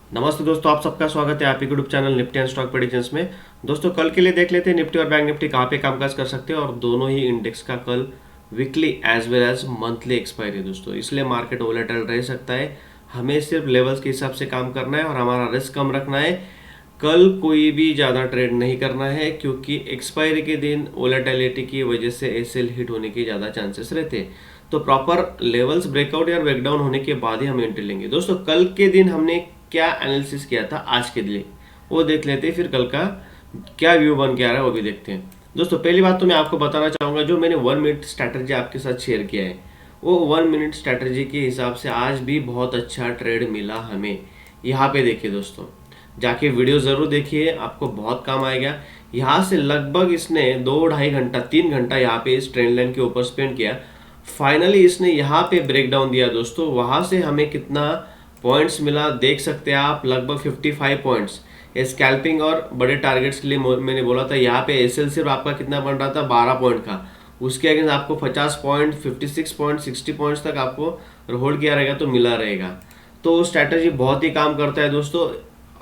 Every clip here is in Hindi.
नमस्ते दोस्तों, आप सबका स्वागत है आप ही YouTube channel Nifty and stock predictions में। दोस्तों कल के लिए देख लेते हैं निफ्टी और बैंक निफ्टी कहाँ पे कामकाज कर सकते हैं, और दोनों ही इंडेक्स का कल weekly as well as monthly expiry है दोस्तों, इसलिए मार्केट वोलेटाइल रह सकता है। हमें सिर्फ लेवल्स के हिसाब से काम करना है और हमारा रिस्क कम रखना है। कल कोई भी ज़्यादा ट्रेड नहीं करना है क्योंकि एक्सपायरी के दिन वोलेटिलिटी की वजह से एसएल हिट होने के ज़्यादा चांसेस रहते हैं। तो प्रॉपर लेवल्स ब्रेकआउट या ब्रेकडाउन होने के बाद ही हम एंट्री लेंगे। दोस्तों कल के दिन हमने क्या एनालिसिस किया था आज के लिए वो देख लेते हैं, फिर कल का क्या व्यू बन के आ रहा है वो भी देखते हैं। दोस्तों पहली बात तो मैं आपको बताना चाहूँगा, जो मैंने 1 मिनट स्ट्रैटेजी आपके साथ शेयर किया है वो 1 मिनट स्ट्रैटेजी के हिसाब से आज भी बहुत अच्छा ट्रेड मिला हमें। यहाँ पे देखिए दोस्तों, जाके वीडियो ज़रूर देखिए, आपको बहुत काम आएगा। यहाँ से लगभग इसने 2-2.5 घंटा 3 घंटा यहाँ पे इस ट्रेंड लाइन के ऊपर स्पेंड किया। फाइनली इसने यहाँ पे ब्रेक डाउन दिया दोस्तों, वहाँ से हमें कितना पॉइंट्स मिला देख सकते हैं आप, लगभग 55 पॉइंट्स। स्कैल्पिंग और बड़े टारगेट्स के लिए मैंने बोला था, यहाँ पे एसएल सिर्फ आपका कितना बन रहा था 12 पॉइंट का, उसके अगेंस्ट आपको 50 पॉइंट 56 पॉइंट 60 पॉइंट्स तक आपको होल्ड किया रहेगा तो मिला रहेगा। तो स्ट्रैटेजी बहुत ही काम करता है दोस्तों।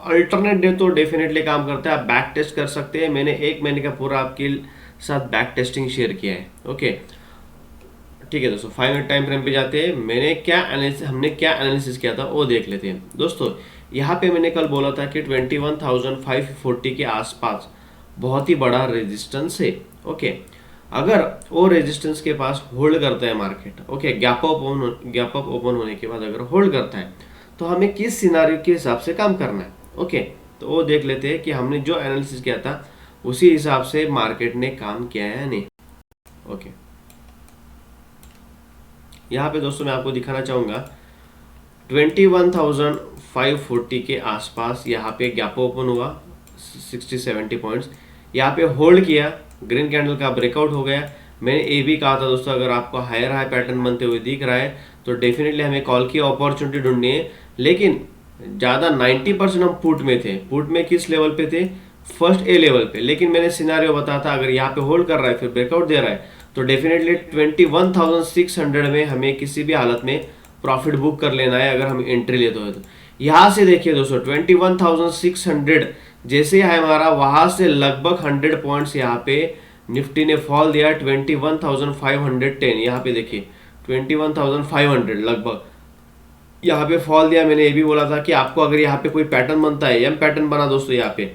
अल्टरनेट डे तो डेफिनेटली काम करता है, आप बैक टेस्ट कर सकते हैं। मैंने 1 महीने का पूरा आपके साथ बैक टेस्टिंग शेयर किया है। ओके ठीक है दोस्तों, 5 मिनट टाइम फ्रेम पे जाते हैं। हमने क्या एनालिसिस किया था वो देख लेते हैं। दोस्तों यहाँ पे मैंने कल बोला था कि 21,540 के आसपास बहुत ही बड़ा रेजिस्टेंस है। ओके, अगर वो रेजिस्टेंस के पास होल्ड करता है market, okay, gap up open होने के बाद अगर होल्ड करता है तो हमें किस सिनारियो के हिसाब से काम करना है। ओके, तो वो देख लेते हैं कि हमने जो एनालिसिस किया था उसी हिसाब से मार्केट ने काम किया है या नहीं। ओके, यहाँ पे दोस्तों मैं आपको दिखाना चाहूँगा 21,540 के आसपास यहाँ पे गैप ओपन हुआ 60-70 पॉइंट्स, यहाँ पे होल्ड किया, ग्रीन कैंडल का ब्रेकआउट हो गया। मैंने ये भी कहा था दोस्तों, अगर आपको हायर हाई पैटर्न बनते हुए दिख रहा है तो डेफिनेटली हमें कॉल की अपॉर्चुनिटी ढूंढनी है। लेकिन ज़्यादा 90% हम पुट में थे। पुट में किस लेवल पे थे? फर्स्ट ए लेवल पे। लेकिन मैंने सिनारियो बताया था, अगर यहाँ पे होल्ड कर रहा है फिर ब्रेकआउट दे रहा है तो डेफिनेटली 21,600 में हमें किसी भी हालत में प्रॉफिट बुक कर लेना है अगर हम एंट्री लेते हो तो। यहाँ से देखिए दोस्तों 21,600 जैसे है हमारा, वहां से लगभग 100 पॉइंट्स यहाँ पे निफ्टी ने फॉल दिया 21,510। यहाँ पे देखिए 21,500 लगभग यहाँ पे फॉल दिया। मैंने ये भी बोला था कि आपको अगर यहाँ पे कोई पैटर्न बनता है, एम पैटर्न बना दोस्तों यहाँ पे,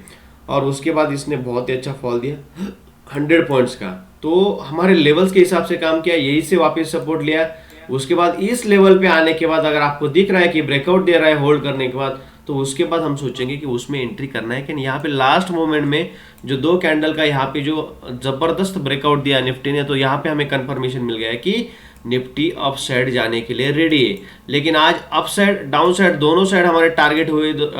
और उसके बाद इसने बहुत ही अच्छा फॉल दिया 100 पॉइंट्स का। तो हमारे लेवल्स के हिसाब से काम किया, यही से वापस सपोर्ट लिया। उसके बाद इस लेवल पे आने के बाद अगर आपको दिख रहा है कि ब्रेकआउट दे रहा है होल्ड करने के बाद, तो उसके बाद हम सोचेंगे कि उसमें एंट्री करना है कि नहीं। यहाँ पे लास्ट मोमेंट में जो 2 कैंडल का यहाँ पे जो जबरदस्त ब्रेकआउट दिया निफ्टी ने, तो यहाँ पे हमें कंफर्मेशन मिल गया है कि निफ्टी अप साइड जाने के लिए रेडी है। लेकिन आज अप साइड डाउन साइड दोनों साइड हमारे टारगेट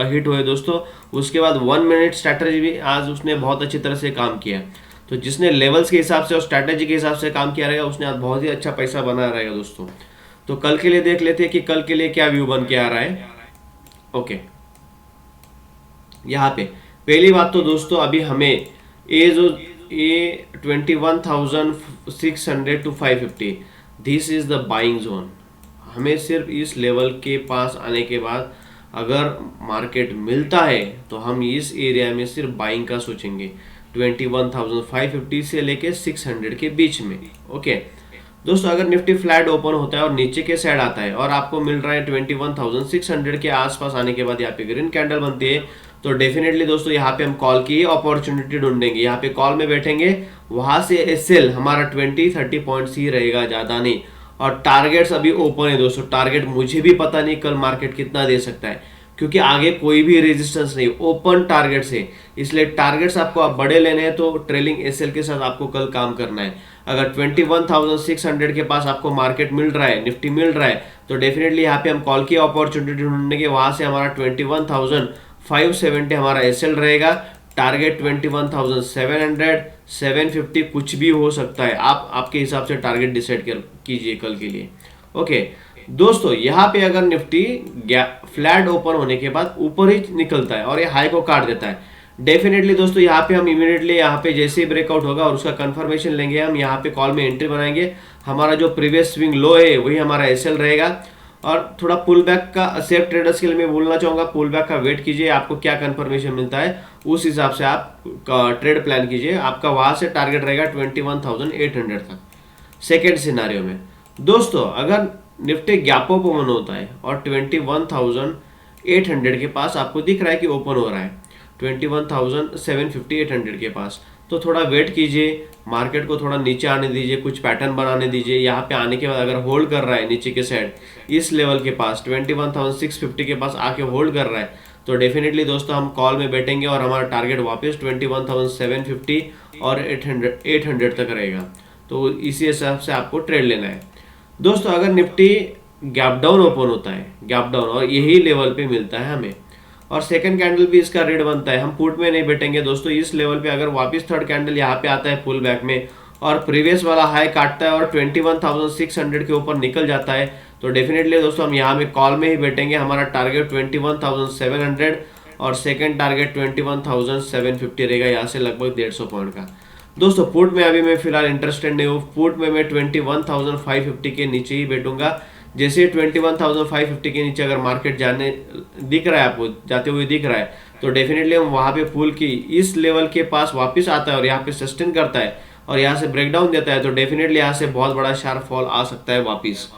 हिट हुए दोस्तों। उसके बाद 1 मिनट स्ट्रैटेजी भी आज उसने बहुत अच्छी तरह से काम किया। तो जिसने लेवल्स के हिसाब से और स्ट्रैटेजी के हिसाब से काम किया रहेगा उसने आज बहुत ही अच्छा पैसा बनाया रहेगा दोस्तों। तो कल के लिए देख लेते हैं कि कल के लिए क्या व्यू बन के आ रहा है। ओके, यहाँ पे पहली बात तो दोस्तों अभी हमें ए 21,600 to 550, this is the buying zone. हमें सिर्फ इस लेवल के पास आने के बाद अगर मार्केट मिलता है तो हम इस एरिया में सिर्फ बाइंग का सोचेंगे, 21,550 से लेके 600 के बीच में। ओके दोस्तों, अगर निफ्टी फ्लैट ओपन होता है और नीचे के साइड आता है और आपको मिल रहा है 21,600 के आसपास आने के बाद यहाँ पे ग्रीन कैंडल बनती है, तो डेफिनेटली दोस्तों यहाँ पे हम कॉल की अपॉर्चुनिटी ढूंढेंगे। यहाँ पे कॉल में बैठेंगे, वहां से एसएल हमारा 20-30 पॉइंट्स ही रहेगा, ज्यादा नहीं। और टारगेट्स अभी ओपन है दोस्तों। टारगेट मुझे भी पता नहीं कल मार्केट कितना दे सकता है, क्योंकि आगे कोई भी रेजिस्टेंस नहीं, ओपन टारगेट्स है। इसलिए टारगेट्स आपको आप बड़े लेने हैं तो ट्रेलिंग एसएल के साथ आपको कल काम करना है। अगर 21,600 के पास आपको मार्केट मिल रहा है, निफ्टी मिल रहा है, तो डेफिनेटली यहाँ पे हम कॉल की अपॉर्चुनिटी ढूंढेंगे। वहां से हमारा 21,570 हमारा एसएल रहेगा। टारगेट 21,700 750 कुछ भी हो सकता है। आप आपके हिसाब से टारगेट डिसाइड कीजिए कल के लिए। ओके दोस्तों, यहाँ पे अगर निफ्टी फ्लैट ओपन होने के बाद ऊपर ही निकलता है और ये हाई को काट देता है, डेफिनेटली दोस्तों यहाँ पे हम इमीडिएटली यहाँ पे जैसे ही ब्रेकआउट होगा और उसका कंफर्मेशन लेंगे, हम यहाँ पे कॉल में एंट्री बनाएंगे। हमारा जो प्रीवियस स्विंग लो है वही हमारा एसएल रहेगा। और थोड़ा पुल बैक का सेफ ट्रेडर्स के लिए मैं बोलना चाहूँगा, पुल बैक का वेट कीजिए, आपको क्या कंफर्मेशन मिलता है उस हिसाब से आप ट्रेड प्लान कीजिए। आपका वहाँ से टारगेट रहेगा 21,800 तक। सेकेंड सिनारियो में दोस्तों, अगर निफ्टी गैप अप ओपन होता है और 21,800 के पास आपको दिख रहा है कि ओपन हो रहा है 21,750 800 के पास, तो थोड़ा वेट कीजिए, मार्केट को थोड़ा नीचे आने दीजिए, कुछ पैटर्न बनाने दीजिए। यहाँ पे आने के बाद अगर होल्ड कर रहा है नीचे के साइड इस लेवल के पास 21,650 के पास आके होल्ड कर रहा है, तो डेफिनेटली दोस्तों हम कॉल में बैठेंगे और हमारा टारगेट वापस 21,750 और 800 तक रहेगा। तो इसी हिसाब से आपको ट्रेड लेना है दोस्तों। अगर निफ्टी गैप डाउन ओपन होता है, गैप डाउन, और यही लेवल पे मिलता है हमें, और सेकंड कैंडल भी इसका रेड बनता है, हम पुट में नहीं बैठेंगे दोस्तों। इस लेवल पे अगर वापस थर्ड कैंडल यहाँ पे आता है पुल बैक में और प्रीवियस वाला हाई काटता है और 21,600 के ऊपर निकल जाता है, तो डेफिनेटली दोस्तों हम यहाँ में कॉल में ही बैठेंगे। हमारा टारगेट 21,700 और सेकंड टारगेट 21,750 रहेगा, यहाँ से लगभग 150 पॉइंट का। दोस्तों पुट में अभी मैं फिलहाल इंटरेस्टेड नहीं हूँ, पुट में मैं 21,550 के नीचे ही बैठूंगा। जैसे 21,550 के नीचे अगर मार्केट जाने दिख रहा है, आपको जाते हुए दिख रहा है, तो डेफिनेटली हम वहाँ पे पुल की इस लेवल के पास वापस आता है और यहाँ पे सस्टेन करता है और यहाँ से ब्रेकडाउन देता है, तो डेफिनेटली यहाँ से बहुत बड़ा शार्प फॉल आ सकता है वापस।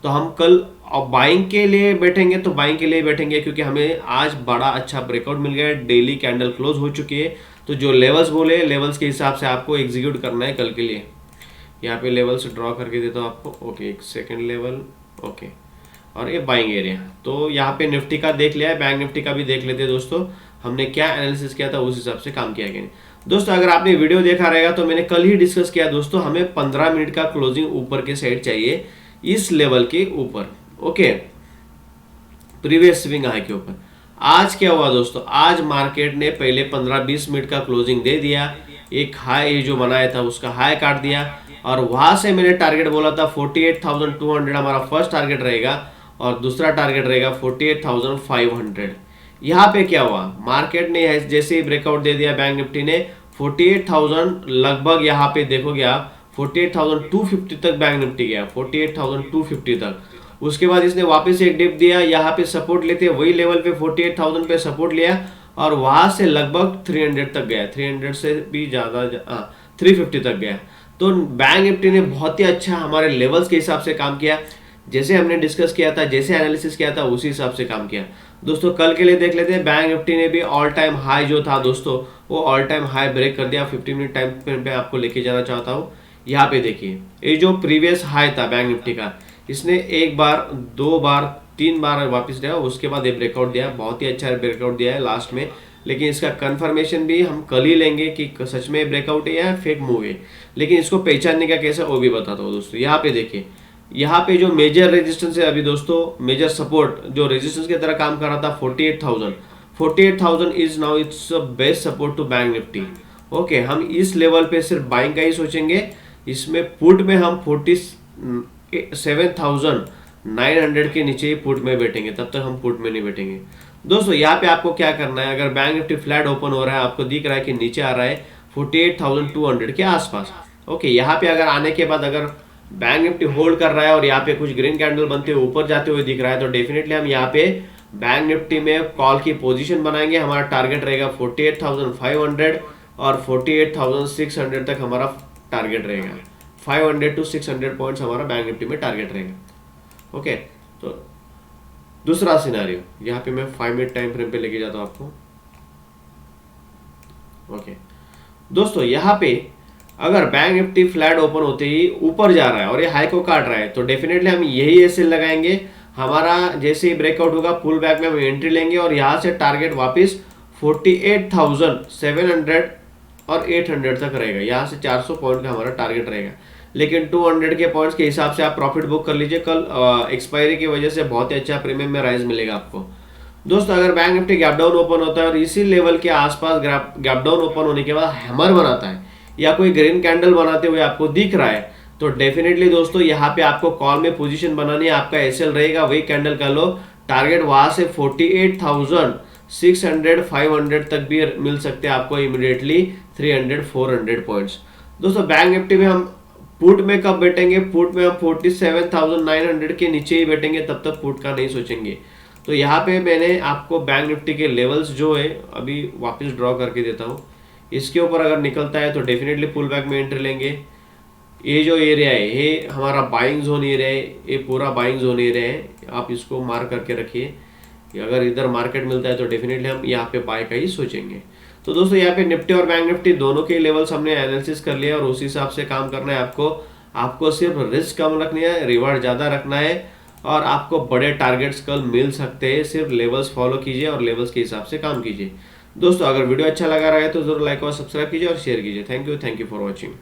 तो हम कल बाइंग के लिए बैठेंगे, तो बाइंग के लिए बैठेंगे क्योंकि हमें आज बड़ा अच्छा ब्रेकआउट मिल गया है, डेली कैंडल क्लोज हो चुकी है। तो जो लेवल्स बोले, लेवल्स के हिसाब से आपको एग्जीक्यूट करना है कल के लिए। यहाँ पे लेवल्स ड्रॉ करके देता हूँ आपको। ओके, एक सेकेंड लेवल, ओके, और ये बाइंग एरिया। तो यहाँ पे निफ्टी का देख लिया है, बैंक निफ्टी का भी देख लेते हैं दोस्तों, हमने क्या एनालिसिस किया था उस हिसाब से काम किया गया। दोस्तों अगर आपने वीडियो देखा रहेगा तो मैंने कल ही डिस्कस किया दोस्तों, हमें 15 मिनट का क्लोजिंग ऊपर के साइड चाहिए, इस लेवल के ऊपर, ओके, प्रीवियस स्विंग हाई के ऊपर। आज क्या हुआ दोस्तों, आज मार्केट ने पहले 15-20 मिनट का क्लोजिंग दे दिया, एक हाई जो बनाया था उसका हाई काट दिया, और वहां से मैंने टारगेट बोला था 48,200 हमारा फर्स्ट टारगेट रहेगा और दूसरा टारगेट रहेगा 48,500। यहाँ पे क्या हुआ, मार्केट ने जैसे ही ब्रेकआउट दे दिया बैंक निफ्टी ने 48,000 लगभग, यहाँ पे देखोगे आप 48,250 तक बैंक निफ्टी गया, 48,250 तक। उसके बाद इसने वापस एक डिप दिया, यहाँ पे सपोर्ट लेते वही लेवल पे 48,000 पे सपोर्ट लिया और वहां से लगभग 300 तक गया, 300 से भी ज्यादा, 350 तक गया। तो बैंक निफ्टी ने बहुत ही अच्छा हमारे लेवल्स के हिसाब से काम किया, जैसे हमने डिस्कस किया था, जैसे एनालिसिस किया था उसी हिसाब से काम किया। दोस्तों कल के लिए देख लेते हैं, बैंक निफ्टी ने भी ऑल टाइम हाई जो था दोस्तों, वो ऑल टाइम हाई ब्रेक कर दिया। 15 मिनट टाइम फ्रेम पे आपको लेके जाना चाहता हूँ। यहाँ पे देखिए, ये जो प्रीवियस हाई था बैंक निफ्टी का, इसने एक बार, दो बार, 3 बार वापस दिया, उसके बाद ये ब्रेकआउट दिया, बहुत ही अच्छा ब्रेकआउट दिया है लास्ट में। लेकिन इसका कंफर्मेशन भी हम कल ही लेंगे कि सच में ब्रेकआउट है या फेक मूव है, लेकिन इसको पहचानने का कैसे वो भी बताता हूँ दोस्तों। यहाँ पे देखिए, यहाँ पे जो मेजर रेजिस्टेंस है अभी दोस्तों, मेजर सपोर्ट जो रेजिस्टेंस की तरह काम कर रहा था 48,000 is now its best support to bank Nifty. Okay, हम इस लेवल पे सिर्फ बाइंग का ही सोचेंगे, इसमें पुट में हम 47,900 के नीचे ही पुट में बैठेंगे, तब तक हम पुट में नहीं बैठेंगे दोस्तों। यहाँ पे आपको क्या करना है, अगर बैंक निफ्टी फ्लैट ओपन हो रहा है, आपको दिख रहा है कि नीचे आ रहा है 48,200 के आसपास, ओके, यहाँ पे अगर आने के बाद अगर बैंक निफ्टी होल्ड कर रहा है और यहाँ पे कुछ ग्रीन कैंडल बनते हुए ऊपर जाते हुए दिख रहा है, तो डेफिनेटली हम यहाँ पे बैंक निफ्टी में कॉल की पोजीशन बनाएंगे। हमारा टारगेट रहेगा 48,500 और 48,600 तक हमारा टारगेट रहेगा। 500 to 600 पॉइंट्स हमारा बैंक निफ्टी में टारगेट रहेगा। ओके, तो दूसरा सिनेरियो, यहाँ पे मैं 5 मिनट टाइम फ्रेम पे लेके जाता हूँ आपको। ओके दोस्तों, यहाँ पे अगर बैंक निफ्टी फ्लैट ओपन होते ही ऊपर जा रहा है और ये हाई को काट रहा है, तो डेफिनेटली हम यही एसएल लगाएंगे। हमारा जैसे ही ब्रेकआउट होगा पुल बैक में हम एंट्री लेंगे और यहाँ से टारगेट वापस 48,700 और 800 तक रहेगा। यहाँ से 400 पॉइंट का हमारा टारगेट रहेगा, लेकिन 200 के पॉइंट्स के हिसाब से आप प्रॉफिट बुक कर लीजिए। कल एक्सपायरी की वजह से बहुत ही अच्छा प्रीमियम में राइज मिलेगा आपको दोस्तों। अगर bank Nifty gap down open होता है और इसी लेवल के आसपास गैप डाउन ओपन होने के बाद हैमर बनाता है या कोई ग्रीन कैंडल बनाते हुए आपको दिख रहा है, तो डेफिनेटली दोस्तों यहाँ पे आपको कॉल में पोजीशन बनानी है। आपका एसएल रहेगा, वही कैंडल का लो, टारगेट वहां से 48,600 500 तक भी मिल सकते हैं आपको इमीडिएटली, 300 400 पॉइंट्स। दोस्तों बैंक निफ्टी में हम पुट में कब बैठेंगे, पुट में हम 47,900 के नीचे ही बैठेंगे, तब तक पुट का नहीं सोचेंगे। तो यहाँ पे मैंने आपको बैंक निफ्टी के लेवल्स जो है अभी वापस ड्रॉ करके देता हूँ। इसके ऊपर अगर निकलता है तो डेफिनेटली पुल बैक में एंट्री लेंगे। ये जो एरिया है ये हमारा बाइंग जोन एरिया है, ये पूरा बाइंग जोन एरिया है, आप इसको मार्क करके रखिए। अगर इधर मार्केट मिलता है तो डेफिनेटली हम यहाँ पे बाय का ही सोचेंगे। तो दोस्तों यहाँ पे निफ्टी और बैंक निफ्टी दोनों के लेवल्स हमने एनालिसिस कर लिया और उसी हिसाब से काम करना है आपको। आपको सिर्फ रिस्क कम रखनी है, रिवार्ड ज़्यादा रखना है और आपको बड़े टारगेट्स कल मिल सकते हैं। सिर्फ लेवल्स फॉलो कीजिए और लेवल्स के हिसाब से काम कीजिए। दोस्तों अगर वीडियो अच्छा लगा रहा है तो जरूर लाइक और सब्सक्राइब कीजिए और शेयर कीजिए। Thank you for watching.